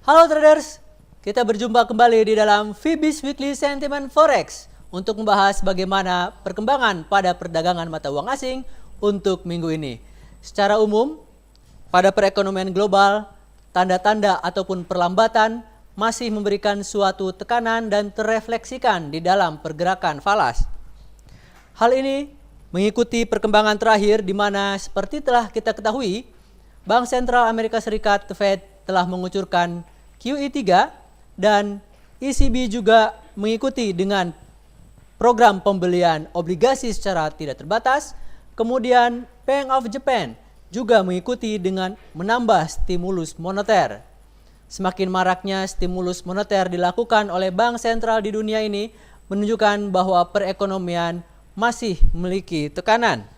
Halo traders, kita berjumpa kembali di dalam Fibis Weekly Sentiment Forex untuk membahas bagaimana perkembangan pada perdagangan mata uang asing untuk minggu ini. Secara umum, pada perekonomian global, tanda-tanda ataupun perlambatan masih memberikan suatu tekanan dan terrefleksikan di dalam pergerakan falas. Hal ini mengikuti perkembangan terakhir di mana seperti telah kita ketahui, Bank Sentral Amerika Serikat The Fed telah mengucurkan QE3 dan ECB juga mengikuti dengan program pembelian obligasi secara tidak terbatas. Kemudian Bank of Japan juga mengikuti dengan menambah stimulus moneter. Semakin maraknya stimulus moneter dilakukan oleh bank sentral di dunia ini menunjukkan bahwa perekonomian masih memiliki tekanan.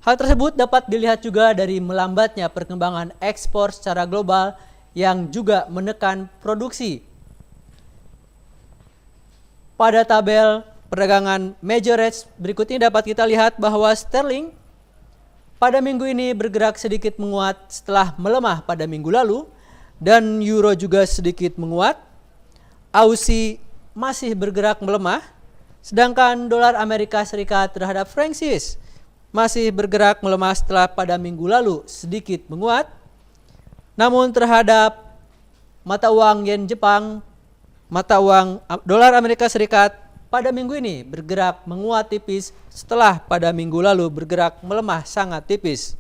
Hal tersebut dapat dilihat juga dari melambatnya perkembangan ekspor secara global yang juga menekan produksi. Pada tabel perdagangan major rates berikut ini dapat kita lihat bahwa sterling pada minggu ini bergerak sedikit menguat setelah melemah pada minggu lalu, dan euro juga sedikit menguat. Aussie masih bergerak melemah, sedangkan dolar Amerika Serikat terhadap franc Swiss masih bergerak melemah setelah pada minggu lalu sedikit menguat. Namun terhadap mata uang yen Jepang, mata uang dolar Amerika Serikat pada minggu ini bergerak menguat tipis setelah pada minggu lalu bergerak melemah sangat tipis.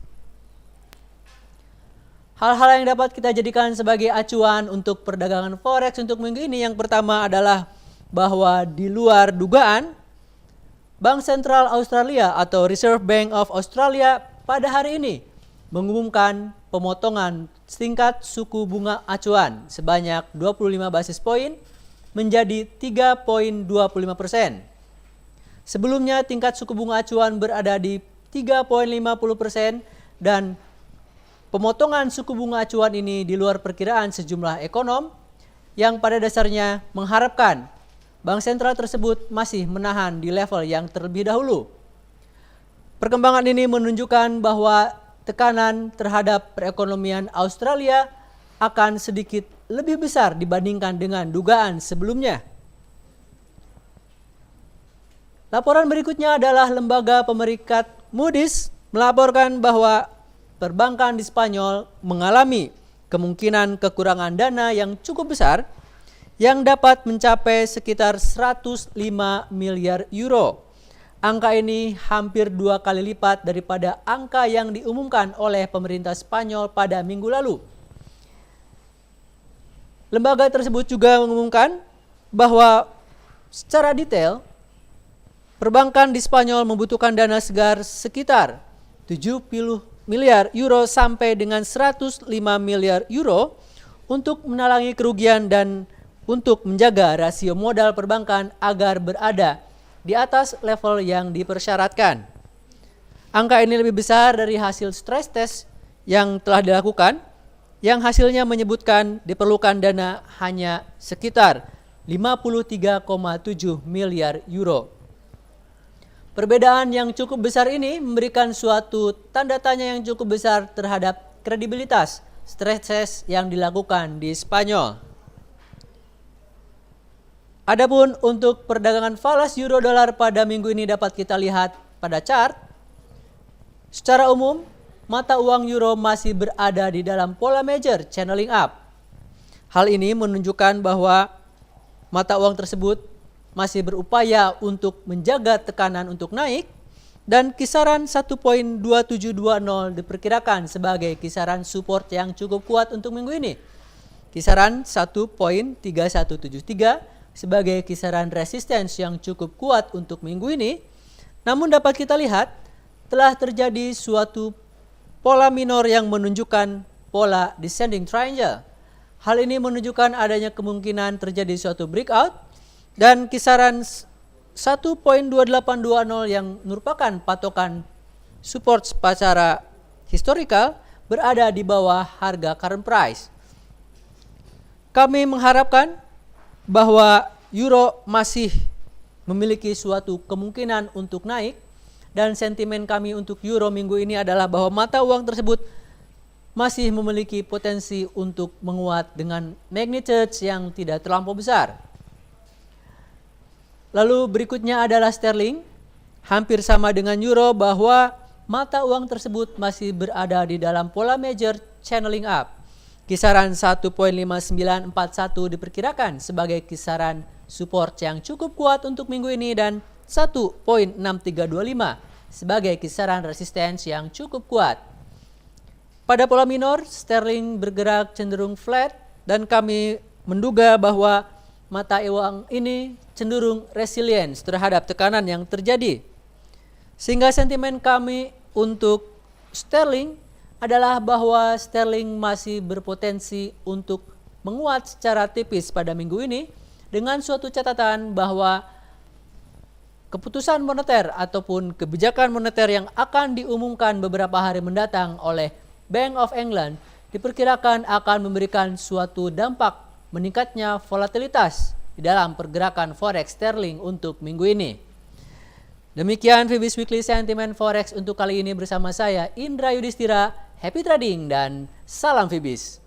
Hal-hal yang dapat kita jadikan sebagai acuan untuk perdagangan forex untuk minggu ini, yang pertama adalah bahwa di luar dugaan, Bank Sentral Australia atau Reserve Bank of Australia pada hari ini mengumumkan pemotongan tingkat suku bunga acuan sebanyak 25 basis poin menjadi 3,25%. Sebelumnya tingkat suku bunga acuan berada di 3,50% dan pemotongan suku bunga acuan ini di luar perkiraan sejumlah ekonom yang pada dasarnya mengharapkan bank sentral tersebut masih menahan di level yang terlebih dahulu. Perkembangan ini menunjukkan bahwa tekanan terhadap perekonomian Australia akan sedikit lebih besar dibandingkan dengan dugaan sebelumnya. Laporan berikutnya adalah lembaga pemeriksaan Moody's melaporkan bahwa perbankan di Spanyol mengalami kemungkinan kekurangan dana yang cukup besar yang dapat mencapai sekitar 105 miliar euro. Angka ini hampir 2 kali lipat daripada angka yang diumumkan oleh pemerintah Spanyol pada minggu lalu. Lembaga tersebut juga mengumumkan bahwa secara detail perbankan di Spanyol membutuhkan dana segar sekitar 70 miliar euro sampai dengan 105 miliar euro untuk menalangi kerugian dan untuk menjaga rasio modal perbankan agar berada di atas level yang dipersyaratkan. Angka ini lebih besar dari hasil stress test yang telah dilakukan, yang hasilnya menyebutkan diperlukan dana hanya sekitar 53,7 miliar euro. Perbedaan yang cukup besar ini memberikan suatu tanda tanya yang cukup besar terhadap kredibilitas stress test yang dilakukan di Spanyol. Adapun untuk perdagangan falas euro dolar pada minggu ini dapat kita lihat pada chart. Secara umum, mata uang euro masih berada di dalam pola major channeling up. Hal ini menunjukkan bahwa mata uang tersebut masih berupaya untuk menjaga tekanan untuk naik, dan kisaran 1.2720 diperkirakan sebagai kisaran support yang cukup kuat untuk minggu ini. Kisaran 1.3173 sebagai kisaran resistance yang cukup kuat untuk minggu ini. Namun dapat kita lihat telah terjadi suatu pola minor yang menunjukkan pola descending triangle. Hal ini menunjukkan adanya kemungkinan terjadi suatu breakout, dan kisaran 1.2820 yang merupakan patokan support secara historical berada di bawah harga current price. Kami mengharapkan bahwa euro masih memiliki suatu kemungkinan untuk naik, dan sentimen kami untuk euro minggu ini adalah bahwa mata uang tersebut masih memiliki potensi untuk menguat dengan magnitude yang tidak terlampau besar. Lalu berikutnya adalah sterling, hampir sama dengan euro bahwa mata uang tersebut masih berada di dalam pola major channeling up. Kisaran 1.5941 diperkirakan sebagai kisaran support yang cukup kuat untuk minggu ini dan 1.6325 sebagai kisaran resistance yang cukup kuat. Pada pola minor, sterling bergerak cenderung flat dan kami menduga bahwa mata uang ini cenderung resilience terhadap tekanan yang terjadi. Sehingga sentimen kami untuk sterling adalah bahwa sterling masih berpotensi untuk menguat secara tipis pada minggu ini dengan suatu catatan bahwa keputusan moneter ataupun kebijakan moneter yang akan diumumkan beberapa hari mendatang oleh Bank of England diperkirakan akan memberikan suatu dampak meningkatnya volatilitas di dalam pergerakan forex sterling untuk minggu ini. Demikian Fibis Weekly Sentiment Forex untuk kali ini bersama saya Indra Yudhistira. Happy trading dan salam Fibis.